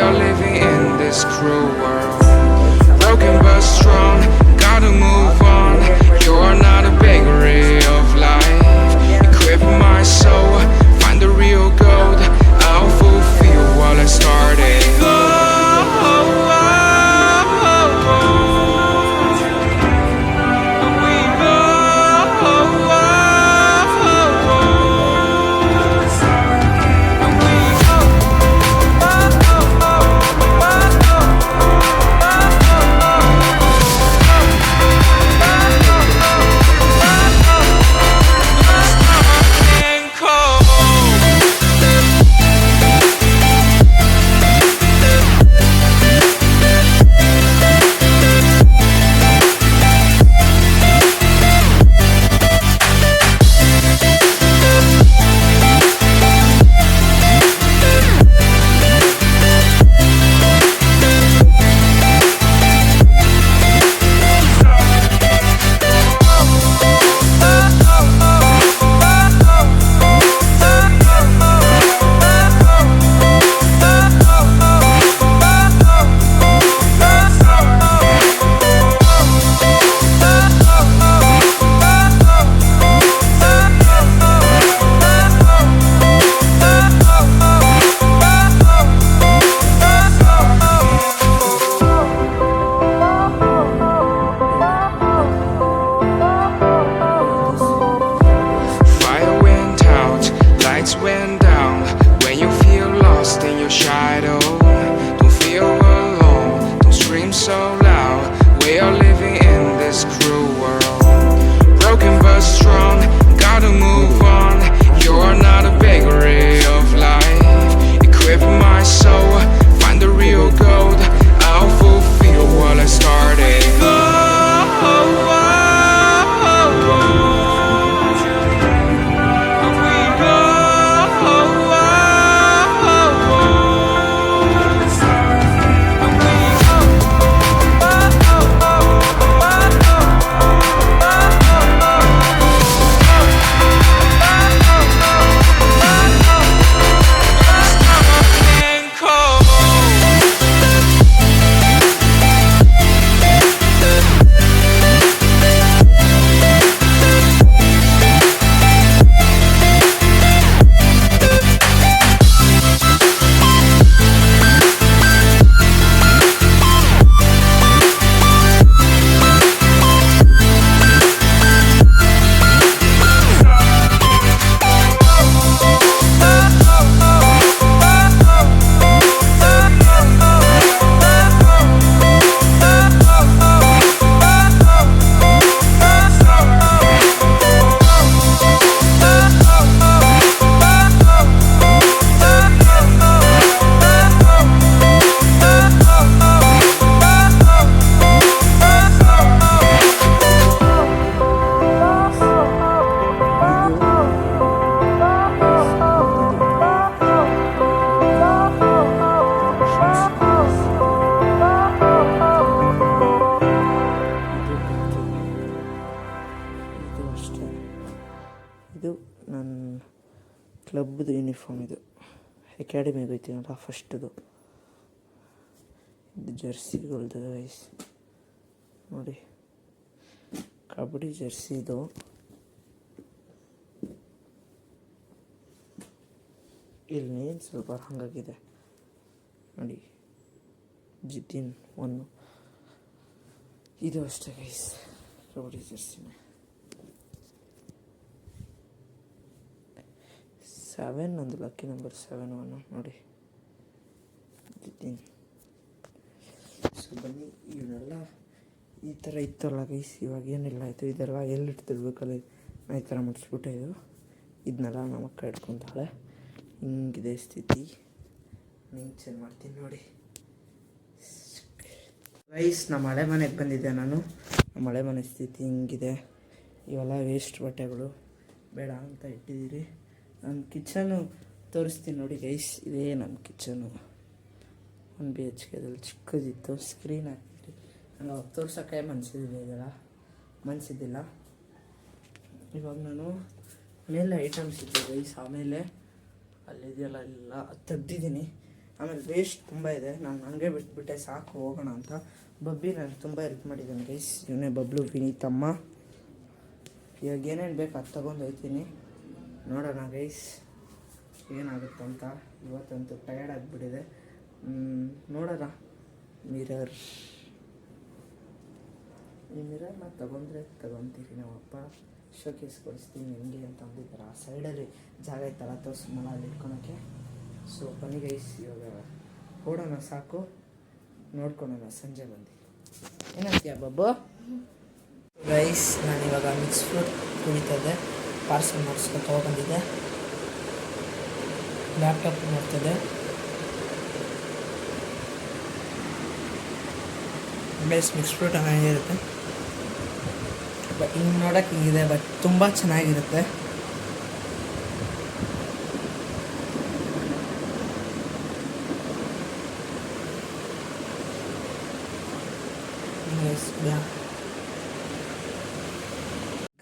are living in this cruel world. Broken but strong, gotta move on. You're not a bakery of life. Equip my soul, find the real gold. I'll fulfill what I started. Went down when you feel lost in your shadow. Don't feel alone, don't scream so loud. We are living in this cruel world. Broken but strong, gotta move on. You're not a bakery of life. Equip my soul, find the real gold. I'll fulfill what I started. ಇದು ನನ್ನ ಕ್ಲಬ್ದು uniform. ಇದು ಅಕಾಡೆಮಿಗೆ ಹೋಗ್ತೀನಲ್ಲ ಫಸ್ಟ್ದು. ಇದು ಜರ್ಸಿಗಳ್ದು guys ನೋಡಿ, kabaddi Jersey ಇದು. ಇಲ್ಲಿ name ಸ್ವಲ್ಪ ಹಾಗಾಗಿದೆ ನೋಡಿ, ಜಿತಿನ್ ಒಂದು. ಇದು ಅಷ್ಟೇ ಗೈಸ್, ಕಬಡ್ಡಿ ಜರ್ಸಿನೇ. 7 ಒಂದು ಲಕ್ಕಿ ನಂಬರ್ 7 ನೋಡಿ ಜಿತಿನ್. ಸೊ ಬನ್ನಿ, ಇವನ್ನೆಲ್ಲ ಈ ಥರ ಇತ್ತಲ್ಲ ಗೈಸ್, ಇವಾಗ ಏನಿಲ್ಲ ಆಯಿತು. ಇದೆಲ್ಲ ಎಲ್ಲಿಡ್ತಿರ್ಬೇಕಲ್ಲ, ನಾ ಈ ಥರ ಮುಟ್ಸ್ಬಿಟ್ಟೆ. ಇದನ್ನೆಲ್ಲ ನಮ್ಮ ಅಕ್ಕ ಹಿಡ್ಕೊತಾಳೆ. ಹಿಂಗಿದೆ ಸ್ಥಿತಿ. ಹಿಂಗೆ ಚೆಂದ ಮಾಡ್ತೀನಿ ನೋಡಿ ಗೈಸ್. ನಮ್ಮ ಹಳೆ ಮನೆಗೆ ಬಂದಿದ್ದೆ ನಾನು. ನಮ್ಮ ಹಳೆ ಮನೆ ಸ್ಥಿತಿ ಹಿಂಗಿದೆ. ಇವೆಲ್ಲ ವೇಸ್ಟ್ ಬಟ್ಟೆಗಳು ಬೇಡ ಅಂತ ಇಟ್ಟಿದ್ದೀರಿ. ನನ್ನ ಕಿಚನು ತೋರಿಸ್ತೀನಿ ನೋಡಿ ಗೈಸ್. ಇದೇ ನಮ್ಮ ಕಿಚನು. 1 BHKದಲ್ಲಿ ಚಿಕ್ಕದಿತ್ತು. ಸ್ಕ್ರೀನ್ ಹಾಕ್ತಿರಿ, ನಾನು ಅವಾಗ ತೋರ್ಸೋಕ್ಕೆ ಮನಸ್ಸಿದ್ದಿಲ್ಲ. ಇವಾಗ ನಾನು ಮೇಲೆ ಐಟಮ್ಸ್ ಇದ್ದೆ ಗೈಸ್. ಆಮೇಲೆ ಅಲ್ಲಿದೆಯಲ್ಲ ಎಲ್ಲ ತೆಗ್ದಿದ್ದೀನಿ. ಆಮೇಲೆ ವೇಸ್ಟ್ ತುಂಬ ಇದೆ. ನಾನು ಹಂಗೆ ಬಿಟ್ಬಿಟ್ಟೆ, ಸಾಕು ಹೋಗೋಣ ಅಂತ. ಬಬ್ಬಿ ನನಗೆ ತುಂಬ ಹೆಲ್ಪ್ ಮಾಡಿದ್ದಾನೆ ಗೈಸ್. ಇವನೇ ಬಬ್ಲು ವಿನೀತಮ್ಮ. ಇವಾಗ ಏನೇನು ಬೇಕು ಅದು ತೊಗೊಂಡು ಹೋಗ್ತೀನಿ. ನೋಡೋಣ ಗೈಸ್ ಏನಾಗುತ್ತಂತ. ಇವತ್ತಂತೂ ಟಯರ್ಡ್ ಆಗಿಬಿಟ್ಟಿದೆ. ನೋಡೋಣ. ಈ ಮಿರರ್ನ ತೊಗೊತೀರಿ. ನಮ್ಮಪ್ಪ ಶೋಕೇಸ್ ಕೊಡಿಸ್ತೀನಿ ನಿಮಗೆ ಅಂತ ಅಂದಿದ್ದಾರೆ. ಆ ಸೈಡಲ್ಲಿ ಜಾಗ ಇತ್ತಲ್ಲ ತೋರಿಸ್ಮಲ್ಲ, ಅಲ್ಲಿ ಇಟ್ಕೊಳಕ್ಕೆ. ಸೊ ಬನ್ನಿ ಗೈಸ್, ಇವಾಗ ಹೊಡೋಣ, ಸಾಕು ನೋಡ್ಕೊಳೋಣ. ಸಂಜೆ ಬಂದು ಏನಂತೀಯ ಬಾಬು? ಗೈಸ್ ನಾನಿವಾಗ ಮಿಕ್ಸ್ ಫ್ರೂಟ್ ಕುಡಿತದೆ, ಪಾರ್ಸಲ್ ಮಾಡಿಸ್ಕೊಂಡು ತೊಗೊಬಂದಿದ್ದೆ. ಲ್ಯಾಪ್ಟಾಪ್ ನೋಡ್ತದೆ. ಬೇಸ್ ಮಿಕ್ಸ್ ಫ್ರೂಟ್ ಚೆನ್ನಾಗಿರುತ್ತೆ. ಬಟ್ ಹಿಂಗೆ ನೋಡೋಕೆ ಹಿಂಗಿದೆ, ಬಟ್ ತುಂಬ ಚೆನ್ನಾಗಿರುತ್ತೆ.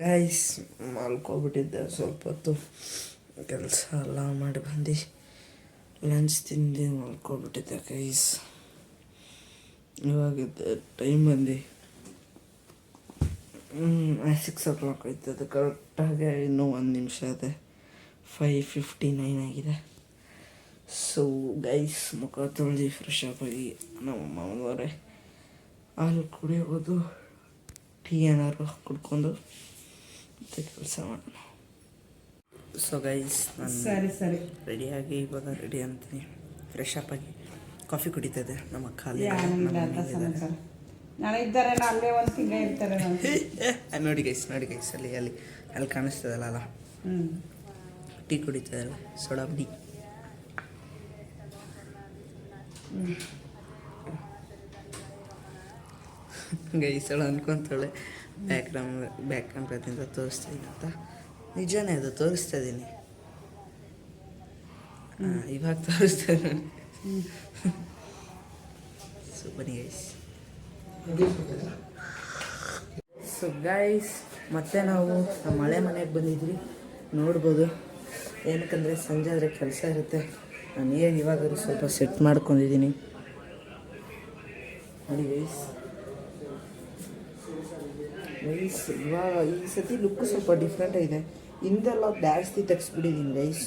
ಗೈಸ್ ಮಲ್ಕೊಬಿಟ್ಟಿದ್ದೆ ಸ್ವಲ್ಪ ಹೊತ್ತು, ಕೆಲಸ ಎಲ್ಲ ಮಾಡಿ ಬಂದು ಲಂಚ್ ತಿಂದು ಮಲ್ಕೊಬಿಟ್ಟಿದ್ದೆ ಗೈಸ್. ಇವಾಗಿದ್ದೆ ಟೈಮ್ ಬಂದು 6 o'clock ಆಯ್ತದೆ ಕರೆಕ್ಟಾಗಿ. ಇನ್ನೂ 1 ನಿಮಿಷ ಇದೆ. 5:59 ಆಗಿದೆ. ಸೊ ಗೈಸ್ ಮುಖ ತೊಳೆದು ಫ್ರೆಶ್ ಅಪ್ ಆಗಿ ನಮ್ಮ ಮಾವನವರೇ ಹಾಲು ಕುಡಿಯೋದು, ಟೀ ಏನಾದ್ರು ಕುಡ್ಕೊಂಡು ಮತ್ತೆ ಕೆಲಸ ಮಾಡೋಣ. ಸೊ ಗೈಸ್ ನಾನು ಸರಿ ರೆಡಿಯಾಗಿ ಇವಾಗ ರೆಡಿ ಅಂತೀನಿ. ಫ್ರೆಶ್ ಅಪ್ ಆಗಿ ಕಾಫಿ ಕುಡಿತದೆ ನಮ್ಮ ಖಾಲಿ. ನೋಡಿ ಗೈಸ್ ಅಲ್ಲಿ ಕಾಣಿಸ್ತದಲ್ಲ ಅಲ್ಲ, ಟೀ ಕುಡಿತದಲ್ಲ, ಸೋಡಾ ಬುಡಿ. ಗೈಸ್ ಅವಳು ಅನ್ಕೊಂತಾಳೆ ಬ್ಯಾಕ್ ಕ್ಯಾಮ್ರಾದಿಂದ ತೋರಿಸ್ತಾ ಇದ್ದೀನಿ ಅಂತ. ನಿಜನೇ, ಅದು ತೋರಿಸ್ತಾ ಇದ್ದೀನಿ. ಇವಾಗ ತೋರಿಸ್ತಾ ಇದ್ದೀನಿ. ಸೊ ಬನ್ನಿ ಗೈಸ್. ಸೊ ಗೈಸ್ ಮತ್ತೆ ನಾವು ನಮ್ಮ ಹಳೆ ಮನೆಗೆ ಬಂದಿದ್ವಿ. ನೋಡ್ಬೋದು, ಏನಕ್ಕಂದರೆ ಸಂಜೆ ಆದರೆ ಕೆಲಸ ಇರುತ್ತೆ. ನಾನು ಇವಾಗಾದ್ರೂ ಸ್ವಲ್ಪ ಸೆಟ್ ಮಾಡ್ಕೊಂಡಿದ್ದೀನಿ. ನೋಡಿ ಗೈಸ್, ಇವಾಗ ಈ ಸತಿ ಲುಕ್ಕು ಸ್ವಲ್ಪ ಡಿಫ್ರೆಂಟ್ ಆಗಿದೆ. ಹಿಂದೆಲ್ಲ ಜಾಸ್ತಿ ತೆಗ್ಸ್ಬಿಟ್ಟಿದ್ದೀನಿ ಗೈಸ್.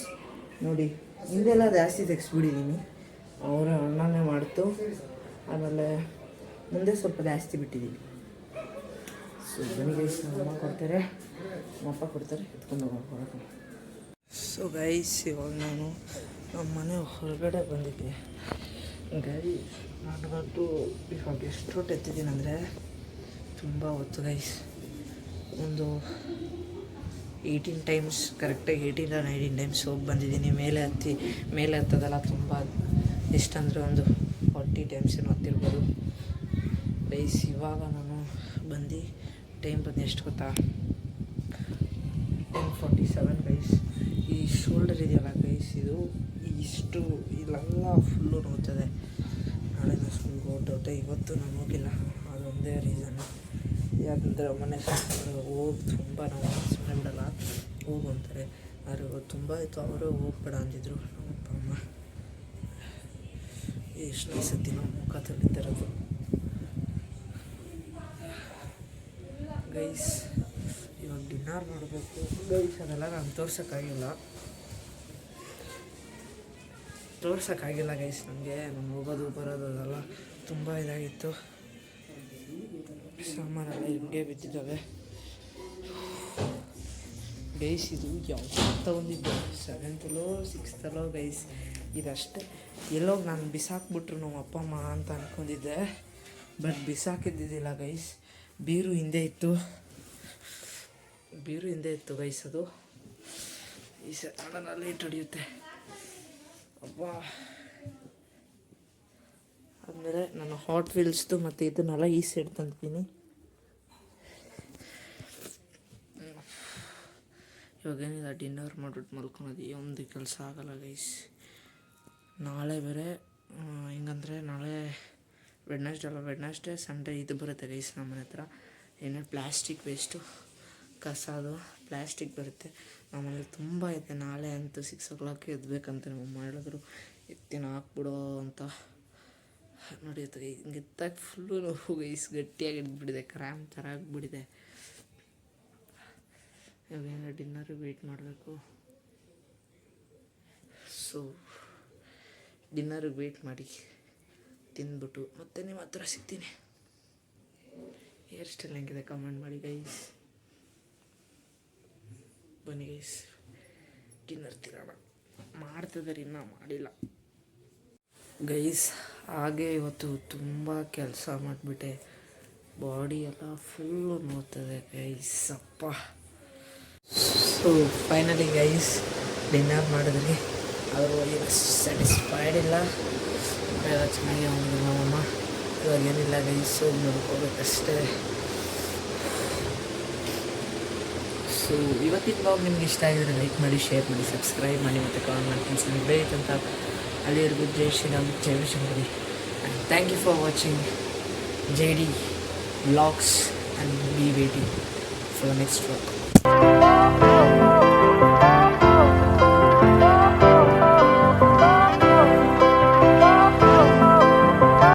ನೋಡಿ ಹಿಂದೆಲ್ಲ ಜಾಸ್ತಿ ತೆಗ್ಸ್ಬಿಟ್ಟಿದ್ದೀನಿ. ಅವರ ಅಣ್ಣನೇ ಮಾಡ್ತು. ಆಮೇಲೆ ಮುಂದೆ ಸ್ವಲ್ಪ ಜಾಸ್ತಿ ಬಿಟ್ಟಿದ್ದೀನಿ. ಸೊ ಬನ್ನಿ ಗೈಸ್, ನಮ್ಮಮ್ಮ ಕೊಡ್ತಾರೆ, ನಮ್ಮಪ್ಪ ಕೊಡ್ತಾರೆ, ಎತ್ಕೊಂಡು ಹೋಗೋಕೆ. ಸೊ ಗೈಸ್ ಇವಾಗ ನಾನು ನಮ್ಮ ಮನೆ ಹೊರಗಡೆ ಬಂದಿದ್ದೆ ಗೈಸ್. ನನಗಂತೂ ಇವಾಗ ಎಷ್ಟು ಹೊತ್ತು ಎತ್ತಿದ್ದೀನಿ ಅಂದರೆ ತುಂಬ ಹೊತ್ತು ಗೈಸ್. ಒಂದು 18 ಟೈಮ್ಸ್, ಕರೆಕ್ಟಾಗಿ 18 or 19 ಟೈಮ್ಸ್ ಹೋಗಿ ಬಂದಿದ್ದೀನಿ. ಮೇಲೆ ಹತ್ತದಲ್ಲ ತುಂಬ, ಎಷ್ಟಂದರೆ ಒಂದು 40 ಟೈಮ್ಸ್ ಏನೋ ಹತ್ತಿರ್ಬೋದು ಗೈಸ್. ಇವಾಗ ನಾನು ಬಂದು ಟೈಮ್ ಬಂದು ಎಷ್ಟು ಗೊತ್ತಾ, 10:47 ಗೈಸ್. ಈ ಶೋಲ್ಡರ್ ಇದೆಯಲ್ಲ ಗೈಸ್, ಇದು ಇಷ್ಟು ಇಲ್ಲೆಲ್ಲ ಫುಲ್ಲು ನೋಡ್ತದೆ. ನಾಳೆ ನಾನು ಸ್ಕೂಲ್ಗೆ ಹೊರಟೋತೆ. ಇವತ್ತು ನಾನು ಹೋಗಿಲ್ಲ, ಅದೊಂದೇ ರೀಸನ್ನು. ಯಾಕಂದರೆ ಮನೆ ಹೋಗಿ ತುಂಬ ನಾವು ಸುಮ್ಮನೆ ಬಿಡಲ್ಲ, ಹೋಗು ಅಂತಾರೆ. ಆದರೆ ಇವತ್ತು ತುಂಬ ಇತ್ತು, ಅವರು ಹೋಗ್ಬೇಡ ಅಂದಿದ್ರು ನಮ್ಮಪ್ಪ ಅಮ್ಮ. ಎಷ್ಟು ಸತಿ ನಾವು ಮುಖ ತೊಳಿತಿರೋದು ಗೈಸ್. ಇವಾಗ ಡಿನ್ನರ್ ಮಾಡಬೇಕು ಗೈಸ್. ಅದೆಲ್ಲ ನಾನು ತೋರ್ಸೋಕ್ಕಾಗಿಲ್ಲ ಗೈಸ್. ನನಗೆ ನಾನು ಹೋಗೋದು ಬರೋದು ಅದೆಲ್ಲ ತುಂಬ ಇದಾಗಿತ್ತು. ಸಾಮಾನೆಲ್ಲ ಹಿಂಗೆ ಬಿದ್ದಿದ್ದಾವೆ ಗೈಸ್. ಇದು ಯಾವಾಗ ತಗೊಂಡಿದ್ದೆ, 7th or 6th ಗೈಸ್. ಇದಷ್ಟೇ ಎಲ್ಲೋಗ ನಾನು ಬಿಸಾಕ್ಬಿಟ್ರು ನಮ್ಮ ಅಪ್ಪ ಅಮ್ಮ ಅಂತ ಅಂದ್ಕೊಂಡಿದ್ದೆ, ಬಟ್ ಬಿಸಾಕಿದ್ದಿದ್ದಿಲ್ಲ ಗೈಸ್. ಬೀರು ಹಿಂದೆ ಇತ್ತು ಗೈಸ್. ಅದು ಈ ಸಡನಲ್ಲಿ ಇಟ್ಟು ಹಿಡಿಯುತ್ತೆ ಅಪ್ಪ. ಆದಮೇಲೆ ನಾನು ಹಾಟ್ ವೀಲ್ಸ್ದು ಮತ್ತು ಇದನ್ನೆಲ್ಲ ಈ ಸೈಡ್ ತಂದಿದ್ದೀನಿ. ಇವಾಗೇನಿಲ್ಲ, ಡಿನ್ನರ್ ಮಾಡಿಬಿಟ್ಟು ಮಲ್ಕೊಳೋದು. ಒಂದು ಕೆಲಸ ಆಗೋಲ್ಲ ಗೈಸ್. ನಾಳೆ ಬೇರೆ ಹಿಂಗಂದರೆ ನಾಳೆ ವೆಡ್ನಸ್ಡೇ ಸಂಡೇ ಇದು ಬರುತ್ತೆ ಗೈಸ್. ನಮ್ಮ ಮನೆ ಹತ್ರ ಏನೇ ಪ್ಲ್ಯಾಸ್ಟಿಕ್ ವೇಸ್ಟು, ಕಸ, ಅದು ಪ್ಲ್ಯಾಸ್ಟಿಕ್ ಬರುತ್ತೆ. ನಮ್ಮನೇಲಿ ತುಂಬ ಇದೆ. ನಾಳೆ ಅಂತೂ 6 o'clock ಎದ್ಬೇಕಂತ ನಮ್ಮಮ್ಮ ಹೇಳಿದ್ರು. ಎತ್ತಿನ ಹಾಕ್ಬಿಡೋ ಅಂತ ನೋಡಿ. ಹಿಂಗೆ ಎತ್ತಾಗ ಫುಲ್ಲು ನೋವು ಗೈಸ್, ಗಟ್ಟಿಯಾಗಿ ಹಿಡಿದ್ಬಿಟ್ಟಿದೆ, ಕ್ರ್ಯಾಮ್ ಥರ ಆಗಿಬಿಟ್ಟಿದೆ. ಇವಾಗೇನು ಡಿನ್ನರಿಗೆ ವೆಯ್ಟ್ ಮಾಡಬೇಕು. ಸೊ ಡಿನ್ನರಿಗೆ ವೆಯ್ಟ್ ಮಾಡಿ ತಿಂದ್ಬಿಟ್ಟು ಮತ್ತೆ ನಿಮ್ಮ ಹತ್ರ ಸಿಗ್ತೀನಿ. ಹೇರ್ ಸ್ಟೈಲ್ ಹೆಂಗಿದೆ ಕಮೆಂಟ್ ಮಾಡಿ ಗೈಸ್. ಬನ್ನಿ ಗೈಸ್, ಡಿನ್ನರ್ ತಿನ್ನೋಣ. ಮಾಡ್ತಿದ್ದಾರೆ, ಇನ್ನೂ ಮಾಡಿಲ್ಲ ಗೈಸ್. ಹಾಗೆ ಇವತ್ತು ತುಂಬ ಕೆಲಸ ಮಾಡಿಬಿಟ್ಟೆ, ಬಾಡಿ ಎಲ್ಲ ಫುಲ್ಲು ನೋಡ್ತದೆ ಗೈಸ್, ಅಪ್ಪ. ಸೊ ಫೈನಲಿ ಗೈಸ್ ಡಿನ್ನರ್ ಮಾಡಿದ್ರಿ, ಅವರು ಏನು ಸ್ಯಾಟಿಸ್ಫೈಡ್ ಇಲ್ಲ. ಎಲ್ಲ ಚೆನ್ನಾಗಿ ಅವನಿಗೆ ನಮ್ಮಮ್ಮ. ಇವಾಗ ಏನಿಲ್ಲ ಗೈಸ್, ನೋಡ್ಕೋಬೇಕಷ್ಟೇ. ಸೊ ಇವತ್ತಿನ ಬ್ಲಾಗ್ ನಿಮ್ಗೆ ಇಷ್ಟ ಆಗಿದ್ರೆ ಲೈಕ್ ಮಾಡಿ, ಶೇರ್ ಮಾಡಿ, ಸಬ್ಸ್ಕ್ರೈಬ್ ಮಾಡಿ ಮತ್ತು ಕಾಮೆಂಟ್ ಮಾಡಿ ತಿಳಿಸಿ. ನಿಮ್ಗೆ ಬೇಕಂತ ಅಲ್ಲಿವರೆಗೂ ಜೈ ಶ್ರೀರಾಮ್, ಜೈ Vishnupuri. And thank you for watching JD Vlogs, and be waiting for the next vlog.